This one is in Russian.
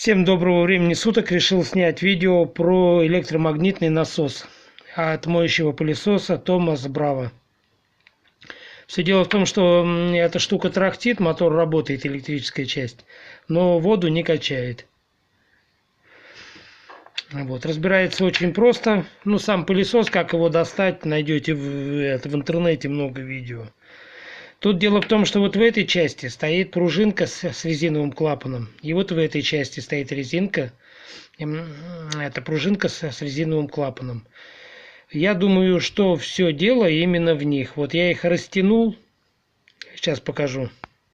Всем доброго времени суток. Решил снять видео про электромагнитный насос от моющего пылесоса Томас Браво. Все дело в том, что эта штука трахтит, мотор работает, электрическая часть, но воду не качает. Вот, разбирается очень просто. Сам пылесос, как его достать, найдете в интернете много видео. Тут дело в том, что вот в этой части стоит пружинка с резиновым клапаном. И вот в этой части стоит резинка. Это пружинка с резиновым клапаном. Я думаю, что все дело именно в них. Вот я их растянул. Сейчас покажу.